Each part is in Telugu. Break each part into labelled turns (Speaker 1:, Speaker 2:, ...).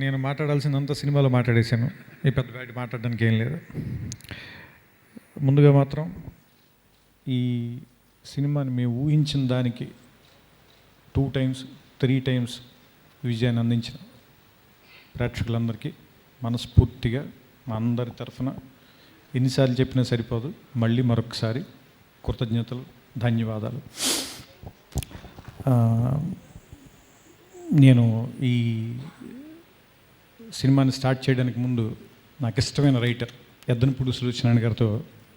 Speaker 1: నేను మాట్లాడాల్సిందంతా సినిమాలో మాట్లాడేశాను. ఈ పెద్ద బయట మాట్లాడడానికి ఏం లేదు. ముందుగా మాత్రం ఈ సినిమాని మేము ఊహించిన దానికి 2 times 3 times విజయాన్ని అందించిన ప్రేక్షకులందరికీ మనస్ఫూర్తిగా మా అందరి తరఫున ఎన్నిసార్లు చెప్పినా సరిపోదు, మళ్ళీ మరొకసారి కృతజ్ఞతలు, ధన్యవాదాలు. నేను ఈ సినిమాని స్టార్ట్ చేయడానికి ముందు నాకు ఇష్టమైన రైటర్ ఎద్దనపూడి సులోచనారాయణ గారితో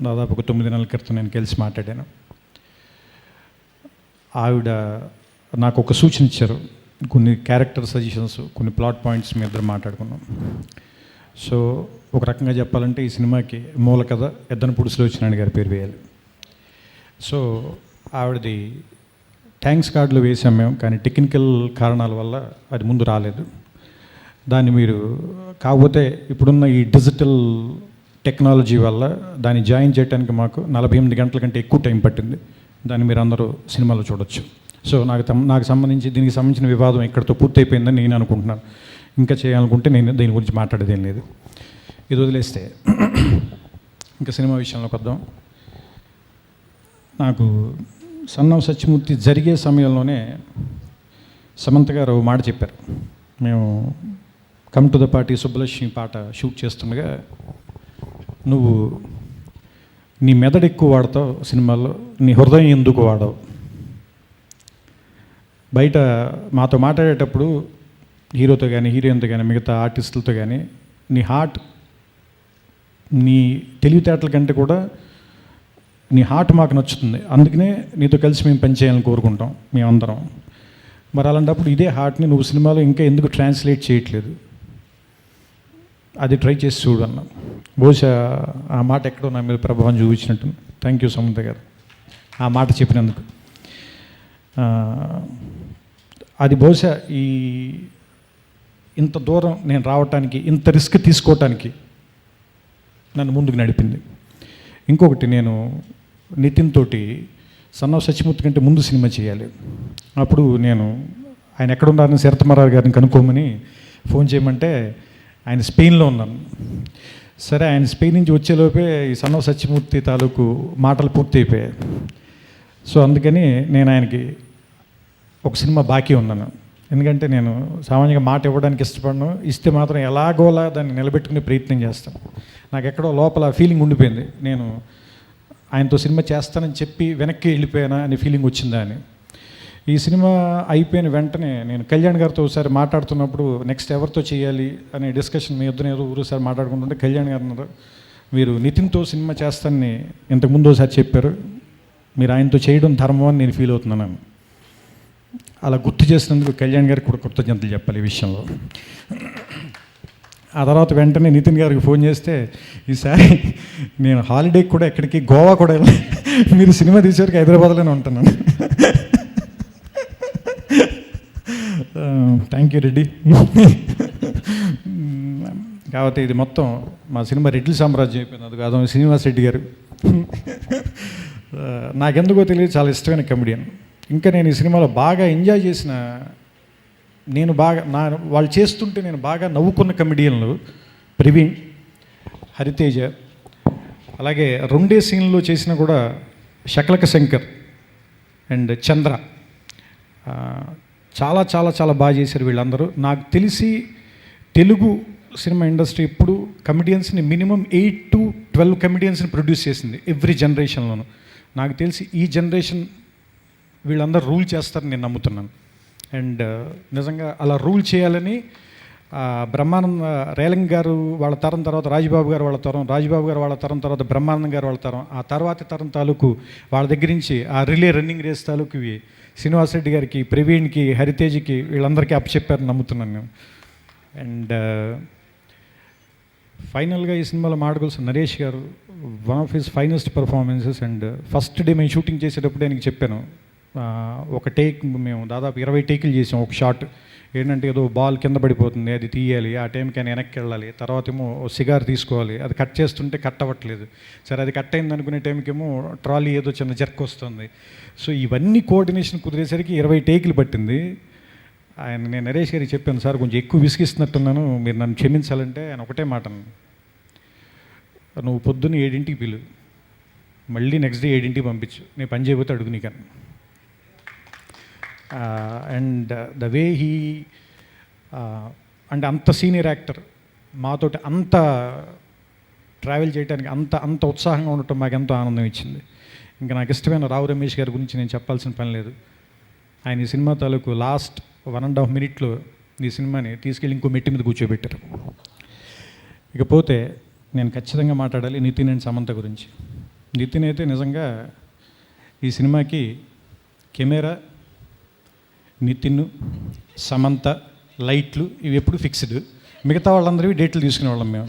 Speaker 1: దాదాపు ఒక 9 నెలల క్రితం నేను కలిసి మాట్లాడాను. ఆవిడ నాకు ఒక సూచన ఇచ్చారు, కొన్ని క్యారెక్టర్ సజెషన్స్, కొన్ని ప్లాట్ పాయింట్స్ మీ ఇద్దరు మాట్లాడుకున్నాం. సో ఒక రకంగా చెప్పాలంటే ఈ సినిమాకి మూల కథ ఎద్దనపూడి సులోచనారాయణ గారి పేరు వేయాలి. సో ఆవిడది థ్యాంక్స్ కార్డులో వేసాం మేము, కానీ టెక్నికల్ కారణాల వల్ల అది ముందు రాలేదు. దాన్ని మీరు కాకపోతే ఇప్పుడున్న ఈ డిజిటల్ టెక్నాలజీ వల్ల దాన్ని జాయిన్ చేయడానికి మాకు 48 గంటల కంటే ఎక్కువ టైం పట్టింది. దాన్ని మీరు అందరూ సినిమాలో చూడొచ్చు. సో నాకు సంబంధించి దీనికి సంబంధించిన వివాదం ఇక్కడితో పూర్తయిపోయిందని నేను అనుకుంటున్నాను. ఇంకా చేయాలనుకుంటే నేను దీని గురించి మాట్లాడేదేం లేదు. ఇది వదిలేస్తే ఇంకా సినిమా విషయంలోకి వద్దాం. నాకు సన్ ఆఫ్ సత్యమూర్తి జరిగే సమయంలోనే సమంత గారు మాట చెప్పారు. మేము come to the party Subbalakshmi పాట షూట్ చేస్తుండగా, నువ్వు నీ మెదడు ఎక్కువ వాడతావు సినిమాల్లో, నీ హృదయం ఎందుకు వాడవు? బయట మాతో మాట్లాడేటప్పుడు హీరోతో కానీ, హీరోయిన్తో కానీ, మిగతా ఆర్టిస్టులతో కానీ నీ హార్ట్, నీ తెలివితేటల కంటే కూడా నీ హార్ట్ మాకు నచ్చుతుంది, అందుకనే నీతో కలిసి మేము పనిచేయాలని కోరుకుంటాం మేమందరం. మరి అలాంటప్పుడు ఇదే హార్ట్ని నువ్వు సినిమాలో ఇంకా ఎందుకు ట్రాన్స్లేట్ చేయట్లేదు? అది ట్రై చేసి చూడు అన్నా. బహుశా ఆ మాట ఎక్కడో నా మీద ప్రభావం చూపించినట్టు. థ్యాంక్ యూ సమంత గారు ఆ మాట చెప్పినందుకు. అది బహుశా ఇంత దూరం నేను రావటానికి, ఇంత రిస్క్ తీసుకోవటానికి నన్ను ముందుకు నడిపింది. ఇంకొకటి, నేను నితిన్ తోటి సన్ ఆఫ్ సత్యమూర్తి కంటే ముందు సినిమా చేయాలి. అప్పుడు నేను ఆయన ఎక్కడున్నారని శరత్మరావు గారిని కనుక్కోమని ఫోన్ చేయమంటే ఆయన స్పెయిన్లో ఉన్నాను. సరే, ఆయన స్పెయిన్ నుంచి వచ్చేలోపే ఈ సన్ ఆఫ్ సత్యమూర్తి తాలూకు మాటలు పూర్తి అయిపోయాయి. సో అందుకని నేను ఆయనకి ఒక సినిమా బాకీ ఉన్నాను. ఎందుకంటే నేను సామాన్యంగా మాట ఇవ్వడానికి ఇష్టపడను, ఇస్తే మాత్రం ఎలాగోలా దాన్ని నిలబెట్టుకునే ప్రయత్నం చేస్తాను. నాకు ఎక్కడో లోపల ఫీలింగ్ ఉండిపోయింది, నేను ఆయనతో సినిమా చేస్తానని చెప్పి వెనక్కి వెళ్ళిపోయానా అనే ఫీలింగ్ వచ్చిందా అని. ఈ సినిమా అయిపోయిన వెంటనే నేను కళ్యాణ్ గారితో ఒకసారి మాట్లాడుతున్నప్పుడు నెక్స్ట్ ఎవరితో చేయాలి అనే డిస్కషన్ మీ ఇద్దరు ఏదో ఊరుసారి మాట్లాడుకుంటుంటే కళ్యాణ్ గారు అన్నారు, మీరు నితిన్తో సినిమా చేస్తానని ఇంతకుముందు ఒకసారి చెప్పారు, మీరు ఆయనతో చేయడం ధర్మం అని నేను ఫీల్ అవుతున్నాను. అలా గుర్తు చేసినందుకు కళ్యాణ్ గారికి కూడా కృతజ్ఞతలు చెప్పాలి ఈ విషయంలో. ఆ తర్వాత వెంటనే నితిన్ గారికి ఫోన్ చేస్తే, ఈసారి నేను హాలిడేకి కూడా ఎక్కడికి గోవా కూడా వెళ్ళి మీరు సినిమా తీసేవారికి హైదరాబాద్లోనే ఉంటున్నాను. Thank you Reddy. కాబట్టి ఇది మొత్తం మా సినిమా రెడ్డి సామ్రాజ్యం అయిపోయింది. అది కాదు, శ్రీనివాస్ రెడ్డి గారు నాకెందుకో తెలియదు చాలా ఇష్టమైన కమెడియన్. ఇంకా నేను ఈ సినిమాలో బాగా ఎంజాయ్ చేసిన, నేను బాగా వాళ్ళు చేస్తుంటే నేను బాగా నవ్వుకున్న కమెడియన్లు ప్రవీణ్, హరితేజ, అలాగే 2 సీన్లు చేసిన కూడా శకలక శంకర్ అండ్ చంద్ర. చాలా చాలా చాలా బాగా చేశారు వీళ్ళందరూ. నాకు తెలిసి తెలుగు సినిమా ఇండస్ట్రీ ఇప్పుడు కమెడియన్స్ని మినిమం 8 to 12 కమెడియన్స్ని ప్రొడ్యూస్ చేసింది ఎవ్రీ జనరేషన్లోనూ. నాకు తెలిసి ఈ జనరేషన్ వీళ్ళందరూ రూల్ చేస్తారని నేను నమ్ముతున్నాను. అండ్ నిజంగా అలా రూల్ చేయాలని బ్రహ్మానంద రేలంగ్ గారు వాళ్ళ తరం తర్వాత రాజబాబు గారు వాళ్ళ తరం, రాజబాబు గారు వాళ్ళ తరం తర్వాత బ్రహ్మానందం గారు వాళ్ళ తరం, ఆ తర్వాతి తరం తాలూకు వాళ్ళ దగ్గర నుంచి ఆ రిలే రన్నింగ్ రేస్ తాలూకు శ్రీనివాసరెడ్డి గారికి, ప్రవీణ్కి, హరితేజ్కి వీళ్ళందరికీ అప్పచెప్పారని నమ్ముతున్నాను నేను. అండ్ ఫైనల్గా ఈ సినిమాలో మాట్లాడుకోవాల్సిన నరేష్ గారు, one of his finest performances. And first day మేము షూటింగ్ చేసేటప్పుడు ఆయనకి చెప్పాను, ఒక టేక్ మేము దాదాపు 20 టేకులు చేసాం. ఒక షాట్ ఏంటంటే ఏదో బాల్ కింద పడిపోతుంది, అది తీయాలి, ఆ టైంకి ఆయన వెనక్కి వెళ్ళాలి, తర్వాత ఏమో సిగార్ తీసుకోవాలి, అది కట్ చేస్తుంటే కట్ అవ్వట్లేదు, సరే అది కట్ అయింది అనుకునే టైంకి ఏమో ట్రాలీ ఏదో చిన్న జర్క్ వస్తుంది. సో ఇవన్నీ కోఆర్డినేషన్ కుదిరేసరికి 20 టేకులు పట్టింది. నేను నరేష్ గారికి చెప్పాను, సార్ కొంచెం ఎక్కువ విసిగిస్తున్నట్టున్నాను, మీరు నన్ను క్షమించాలంటే ఆయన ఒకటే మాట అన్నాను, నువ్వు పొద్దున్న 7ంటికి పిలు, మళ్ళీ నెక్స్ట్ డే 7ంటికి పంపించు, నేను పని చేయబోతే అడుగు నీకన్నా. అండ్ ద వే హీ అంటే అంత సీనియర్ యాక్టర్ మాతోటి అంత ట్రావెల్ చేయడానికి అంత ఉత్సాహంగా ఉండటం మాకు ఎంతో ఆనందం ఇచ్చింది. ఇంకా నాకు ఇష్టమైన రావు రమేష్ గారి గురించి నేను చెప్పాల్సిన పని లేదు. ఆయన ఈ సినిమా తాలూకు లాస్ట్ 1.5 మినిట్లో ఈ సినిమాని తీసుకెళ్ళి ఇంకో మెట్టి మీద కూర్చోబెట్టారు. ఇకపోతే నేను ఖచ్చితంగా మాట్లాడాలి నితిన్ అండ్ సమంత గురించి. నితిన్ అయితే నిజంగా ఈ సినిమాకి కెమెరా, నితిన్, సమంత, లైట్లు ఇవి ఎప్పుడు ఫిక్స్డ్. మిగతా వాళ్ళందరివి డేట్లు తీసుకునేవాళ్ళం మేము.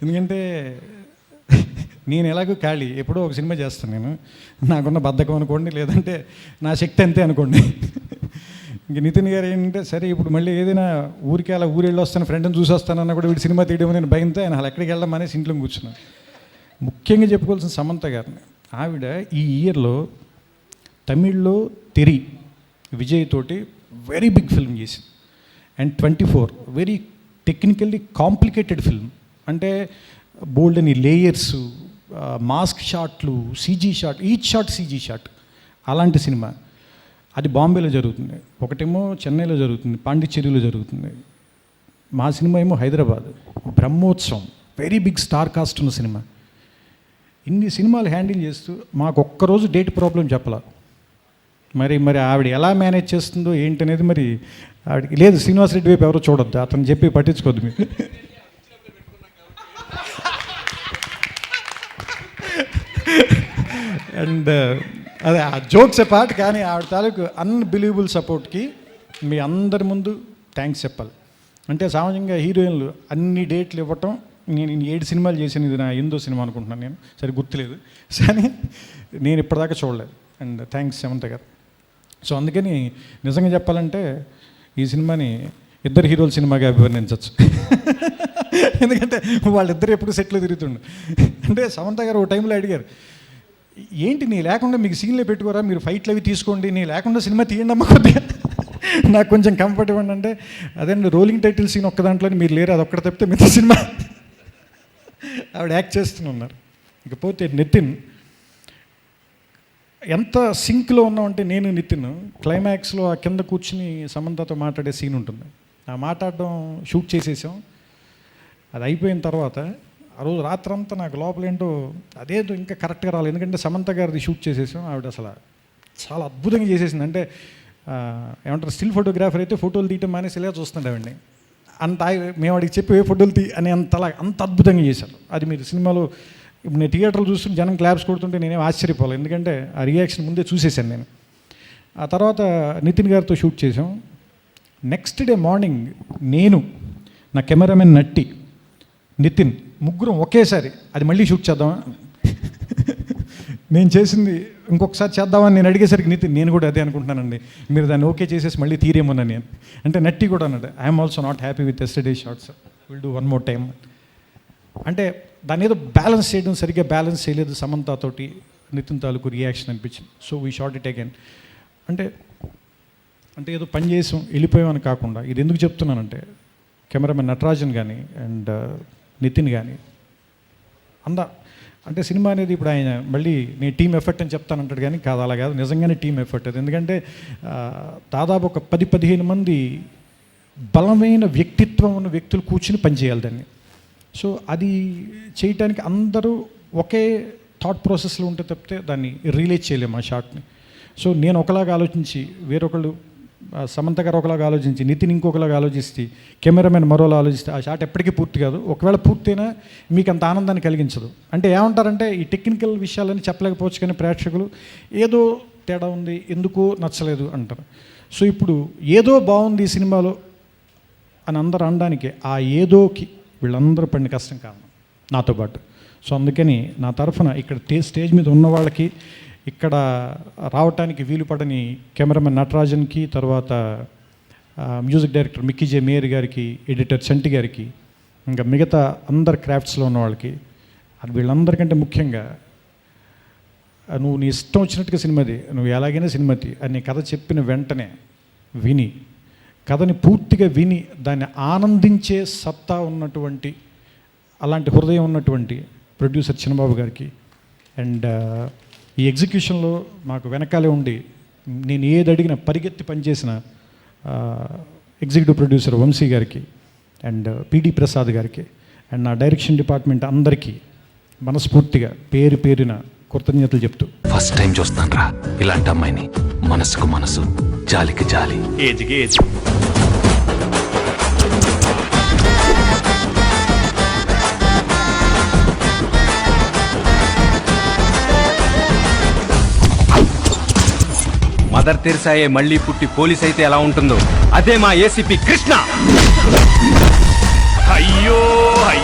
Speaker 1: ఎందుకంటే నేను ఎలాగో ఖాళీ, ఎప్పుడో ఒక సినిమా చేస్తాను నేను, నాకున్న బద్ధకం అనుకోండి, లేదంటే నా శక్తి అంతే అనుకోండి. ఇంక నితిన్ గారు ఏంటంటే సరే ఇప్పుడు మళ్ళీ ఏదైనా ఊరికి అలా ఊరెళ్ళి వస్తాను, ఫ్రెండ్ని చూసి వస్తానన్నా కూడా వీడి సినిమా తీయడం నేను భయంతో ఆయన అలా ఎక్కడికి వెళ్ళడం అనేసి ఇంట్లో కూర్చున్నాను. ముఖ్యంగా చెప్పుకోవాల్సిన సమంత గారిని. ఆవిడ ఈ ఇయర్లో తమిళ్లో తెరి విజయ్ తోటి వెరీ బిగ్ ఫిల్మ్ చేసింది. And 24 very technically complicated film. అంటే బోల్డ్ అని లేయర్స్, మాస్క్ షాట్లు, CG shot, each shot CG shot. అలాంటి సినిమా అది బాంబేలో జరుగుతుంది, ఒకటేమో చెన్నైలో జరుగుతుంది, పాండిచ్చేరిలో జరుగుతుంది. మా సినిమా ఏమో Hyderabad, Brahmotsavam, very big star cast ఉన్న సినిమా. ఇన్ని సినిమాలు హ్యాండిల్ చేస్తూ మాకు ఒక్కరోజు డేట్ ప్రాబ్లం చెప్పాల. మరి ఆవిడ ఎలా మేనేజ్ చేస్తుందో ఏంటనేది మరి ఆవిడకి లేదు. శ్రీనివాసరెడ్డి వైపు ఎవరో చూడొద్దు, అతను చెప్పి పట్టించుకోద్దు మీరు. అండ్ అదే ఆ జోక్స్ ఏ పార్ట్, కానీ ఆవిడ తాలూకు అన్బిలీవబుల్ సపోర్ట్కి మీ అందరి ముందు థ్యాంక్స్ చెప్పాలి. అంటే సామాన్యంగా హీరోయిన్లు అన్ని డేట్లు ఇవ్వటం, నేను 7 సినిమాలు చేశాను, ఇది నా 8వ సినిమా అనుకుంటున్నాను, నేను సరే గుర్తులేదు, కానీ నేను ఇప్పటిదాకా చూడలేదు. అండ్ థ్యాంక్స్ సమంత గారు. సో అందుకని నిజంగా చెప్పాలంటే ఈ సినిమాని ఇద్దరు హీరోల సినిమాగా అభివర్ణించవచ్చు. ఎందుకంటే వాళ్ళిద్దరు ఎప్పుడు సెట్లో తిరుగుతుండు. అంటే సమంత గారు ఓ టైంలో అడిగారు, ఏంటి నీ లేకుండా మీకు సీన్లే పెట్టుకోరా, మీరు ఫైట్లు అవి తీసుకోండి, నీ లేకుండా సినిమా తీయండి అమ్మ కొద్దిగా, నాకు కొంచెం కంఫర్ట్ ఇవ్వండి. అంటే అదండి రోలింగ్ టైటిల్ సీన్ ఒక్క దాంట్లో మీరు లేరు, అది ఒక్కటి తప్పితే మిగతా సినిమా ఆవిడ యాక్ట్ చేస్తున్నారు. ఇకపోతే నితిన్ ఎంత సింక్లో ఉన్నామంటే నేను నితిన్ క్లైమాక్స్లో ఆ కింద కూర్చుని సమంతతో మాట్లాడే సీన్ ఉంటుంది. ఆ మాట్లాడడం షూట్ చేసేసాం. అది అయిపోయిన తర్వాత ఆ రోజు రాత్రంతా నాకు లోపల ఏంటో అదేదో ఇంకా కరెక్ట్గా రాలేదు. ఎందుకంటే సమంత గారిది షూట్ చేసేసాం, ఆవిడ అసలు చాలా అద్భుతంగా చేసేసింది. అంటే ఏమంటారు, స్టిల్ ఫోటోగ్రాఫర్ అయితే ఫోటోలు తీయటం మానేసి ఇలా చూస్తుండే ఆవిడని. అంత మేము వాడికి చెప్పి ఏ ఫోటోలు అని అంత అద్భుతంగా చేశారు. అది మీరు సినిమాలో ఇప్పుడు నేను థియేటర్లో చూస్తుంటే జనం క్లాప్స్ కొడుతుంటే నేనేం ఆశ్చర్యపోవాలి, ఎందుకంటే ఆ రియాక్షన్ ముందే చూసేసాను నేను. ఆ తర్వాత నితిన్ గారితో షూట్ చేసాం. నెక్స్ట్ డే మార్నింగ్ నేను, నా కెమెరామెన్ నట్టి, నితిన్ ముగ్గురం ఒకేసారి అది మళ్ళీ షూట్ చేద్దామా, నేను చేసింది ఇంకొకసారి చేద్దామని నేను అడిగేసరికి నితిన్ నేను కూడా అదే అనుకుంటున్నానండి, మీరు దాన్ని ఓకే చేసేసి మళ్ళీ తీరేమన్నా నేను అంటే నట్టి కూడా అన్నాడు, I'm also not happy with yesterday shots, will do one more time. అంటే దాన్ని ఏదో బ్యాలెన్స్ చేయడం సరిగ్గా బ్యాలెన్స్ చేయలేదు సమంతతోటి నితిన్ తాలూకు రియాక్షన్ అనిపించింది. So we short it again. అంటే ఏదో పని చేసాం వెళ్ళిపోయామని కాకుండా, ఇది ఎందుకు చెప్తున్నానంటే కెమెరామెన్ నటరాజన్ కానీ అండ్ నితిన్ కానీ అంటే సినిమా అనేది ఇప్పుడు ఆయన మళ్ళీ నేను టీమ్ ఎఫర్ట్ అని చెప్తానంటాడు, కానీ కాదు, అలా కాదు, నిజంగానే టీమ్ ఎఫర్ట్ అది. ఎందుకంటే దాదాపు ఒక 10-15 మంది బలమైన వ్యక్తిత్వం ఉన్న వ్యక్తులు కూర్చుని పనిచేయాలి దాన్ని. సో అది చేయటానికి అందరూ ఒకే థాట్ ప్రాసెస్లో ఉంటే తప్పితే దాన్ని రిలీజ్ చేయలేము ఆ షాట్ని. సో నేను ఒకలాగా ఆలోచించి, వేరొకళ్ళు సమంత గారు ఒకలాగా ఆలోచించి, నితిన్ ఇంకొకలాగా ఆలోచిస్తే, కెమెరామెన్ మరోలా ఆలోచిస్తే ఆ షాట్ ఎప్పటికీ పూర్తి కాదు. ఒకవేళ పూర్తయినా మీకు అంత ఆనందాన్ని కలిగించదు. అంటే ఏమంటారంటే ఈ టెక్నికల్ విషయాలని చెప్పలేకపోవచ్చు, కానీ ప్రేక్షకులు ఏదో తేడా ఉంది, ఎందుకో నచ్చలేదు అంటారు. సో ఇప్పుడు ఏదో బాగుంది ఈ సినిమాలో అని అందరూ అనడానికి ఆ ఏదోకి వీళ్ళందరూ పడిన కష్టం కారణం నాతో పాటు. సో అందుకని నా తరఫున ఇక్కడ స్టేజ్ మీద ఉన్న వాళ్ళకి, ఇక్కడ రావటానికి వీలు పడని కెమెరామెన్ నటరాజన్కి, తర్వాత మ్యూజిక్ డైరెక్టర్ మిక్కీ జే మేయర్ గారికి, ఎడిటర్ చంటి గారికి, ఇంకా మిగతా అందరు క్రాఫ్ట్స్లో ఉన్న వాళ్ళకి, అది వీళ్ళందరికంటే ముఖ్యంగా నువ్వు నీ ఇష్టం వచ్చినట్టుగా సినిమాది, నువ్వు ఎలాగైనా సినిమాది అని కథ చెప్పిన వెంటనే విని, కథని పూర్తిగా విని దాన్ని ఆనందించే సత్తా ఉన్నటువంటి, అలాంటి హృదయం ఉన్నటువంటి ప్రొడ్యూసర్ చిన్నబాబు గారికి అండ్ ఈ ఎగ్జిక్యూషన్లో మాకు వెనకాలే ఉండి నేను ఏది అడిగినా పరిగెత్తి పనిచేసిన ఎగ్జిక్యూటివ్ ప్రొడ్యూసర్ వంశీ గారికి అండ్ పిడి ప్రసాద్ గారికి అండ్ నా డైరెక్షన్ డిపార్ట్మెంట్ అందరికీ మనస్ఫూర్తిగా పేరు పేరున కృతజ్ఞతలు చెప్తూ,
Speaker 2: ఫస్ట్ టైం చూస్తాను రా ఇలాంటి అమ్మాయిని, మనసుకు మనసు, జాలికి జాలి,
Speaker 3: ఏజ్కి ఏజ్. మదర్ తెరిసాయే మళ్ళీ పుట్టి పోలీస్ అయితే ఎలా ఉంటుందో అదే మా ఏసీపీ కృష్ణ. అయ్యో అయ్యో.